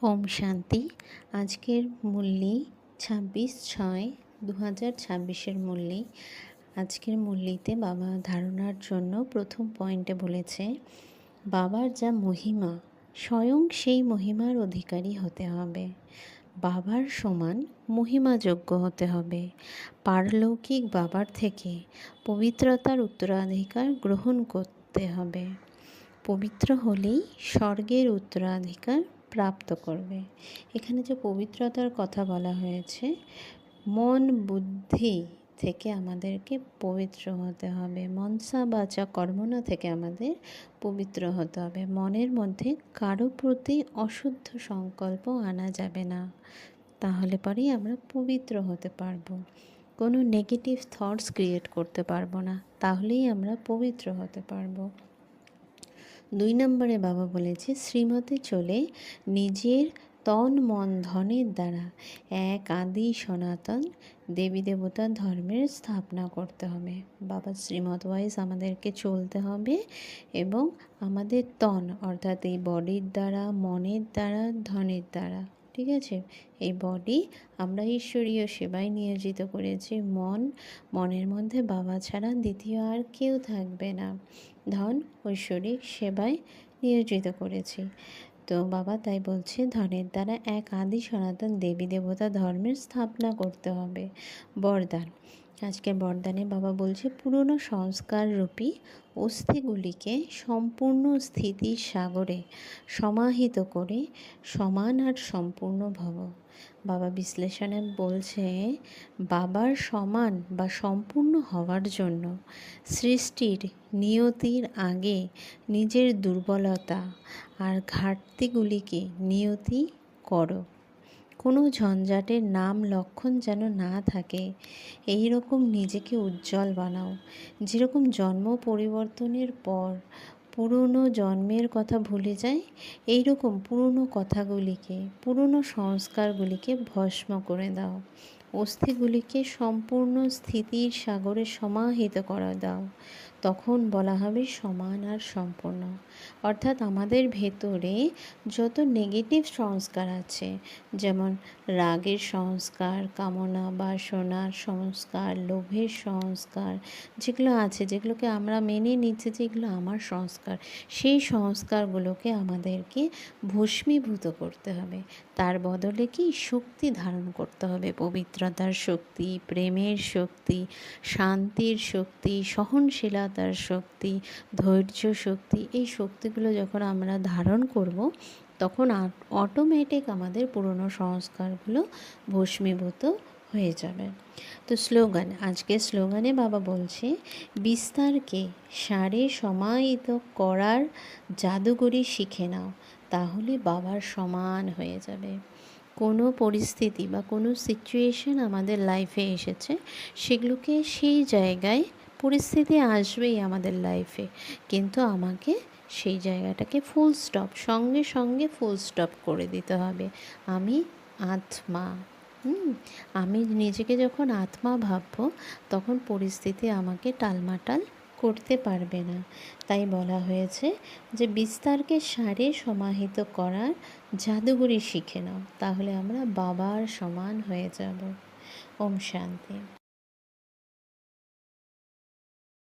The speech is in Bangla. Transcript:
ওম শান্তি। আজকের মুরলি 26/6/2026 মুরলি। আজকের মুরলিতে বাবা ধারণার জন্য প্রথম পয়েন্টে বলেছে, বাবার যা মহিমা স্বয়ং সেই মহিমার অধিকারী হতে হবে। বাবার সমান মহিমাযোগ্য হতে হবে। পারলৌকিক বাবার থেকে পবিত্রতার উত্তরাধিকার গ্রহণ করতে হবে। পবিত্র হলেই স্বর্গের উত্তরাধিকার প্রাপ্ত করবে। এখানে যে পবিত্রতার কথা বলা হয়েছে, মন বুদ্ধি থেকে আমাদেরকে পবিত্র হতে হবে। মনসা বাচা কর্মনা থেকে আমাদের পবিত্র হতে হবে। মনের মধ্যে কারো প্রতি অশুদ্ধ সংকল্প আনা যাবে না, তাহলে পরেই আমরা পবিত্র হতে পারবো। কোনো নেগেটিভ থটস ক্রিয়েট করতে পারবো না, তাহলেই আমরা পবিত্র হতে পারবো। 2 নম্বরে বাবা বলেছে, শ্রীমতে চলে নিজের তন মন ধনের দ্বারা এক আদি সনাতন দেবী দেবতার ধর্মের স্থাপনা করতে হবে। বাবা শ্রীমত ওয়াইজ আমাদেরকে চলতে হবে এবং আমাদের তন অর্থাৎ এই বডির দ্বারা, মনের দ্বারা, ধনের দ্বারা, ঠিক আছে, এই বডি আমরা ঈশ্বরীয় সেবায় নিয়োজিত করেছি। মনের মধ্যে বাবা ছাড়া দ্বিতীয় আর কেউ থাকবে না। ধন ঐশ্বরিক সেবায় নিয়োজিত করেছি। তো বাবা তাই বলছে, ধনের দ্বারা এক আদি সনাতন দেবী দেবতা ধর্মের স্থাপনা করতে হবে। বরদান, আজকের বরদানে বাবা বলছে, পুরনো সংস্কার রূপী অস্থিগুলিকে সম্পূর্ণ স্থিতির সাগরে সমাহিত করে সমান আর সম্পূর্ণ ভব। বাবা বিশ্লেষণে বলছে, বাবার সমান বা সম্পূর্ণ হওয়ার জন্য সৃষ্টির নিয়তির আগে নিজের দুর্বলতা আর ঘাটতিগুলিকে নিয়তি করো। কোনো ঝঞ্ঝাটের নাম লক্ষণ যেন না থাকে, এই রকম নিজেকে উজ্জ্বল বানাও। যেরকম জন্ম পরিবর্তনের পর পুরনো জন্মের কথা ভুলে যায়, এই রকম পুরনো কথাগুলিকে, পুরনো সংস্কারগুলিকে ভস্ম করে দাও। অস্থিগুলিকে সম্পূর্ণ স্থিতির সাগরে সমাহিত করে দাও। তখন বলা হবে সমান আর সম্পূর্ণ। অর্থাৎ আমাদের ভেতরে যত নেগেটিভ সংস্কার আছে, যেমন রাগের সংস্কার, কামনা বাসনার সংস্কার, লোভের সংস্কার, যেগুলো আছে, যেগুলোকে আমরা মেনে নিচ্ছি যে এগুলো আমার সংস্কার, সেই সংস্কারগুলোকে আমাদেরকে ভস্মীভূত করতে হবে। তার বদলে কি শক্তি ধারণ করতে হবে, পবিত্রতার শক্তি, প্রেমের শক্তি, শান্তির শক্তি, সহনশীলতার শক্তি, ধৈর্য শক্তি। এই শক্তিগুলো যখন আমরা ধারণ করব, তখন অটোমেটিক আমাদের পুরনো সংস্কারগুলো ভস্মীভূত হয়ে যাবে। তো স্লোগান, আজকের স্লোগানে বাবা বলছে, বিস্তারকে সারে সমাহিত করার জাদুঘরি শিখে নাও, তাহলে বাবার সমান হয়ে যাবে। কোনো পরিস্থিতি বা কোনো সিচুয়েশন আমাদের লাইফে এসেছে, সেগুলোকে সেই জায়গায়, পরিস্থিতি আসবেই আমাদের লাইফে, কিন্তু আমাকে সেই জায়গাটাকে ফুল স্টপ, সঙ্গে সঙ্গে ফুল স্টপ করে দিতে হবে। আমি আত্মা, আমি নিজেকে যখন আত্মা ভাববো, তখন পরিস্থিতি আমাকে টালমাটাল করতে পারবে না। তাই বলা হয়েছে যে বিস্তারকে সারে সমাহিত করার জাদুঘরি শিখে নাও, তাহলে আমরা বাবার সমান হয়ে যাব। ওম শান্তি।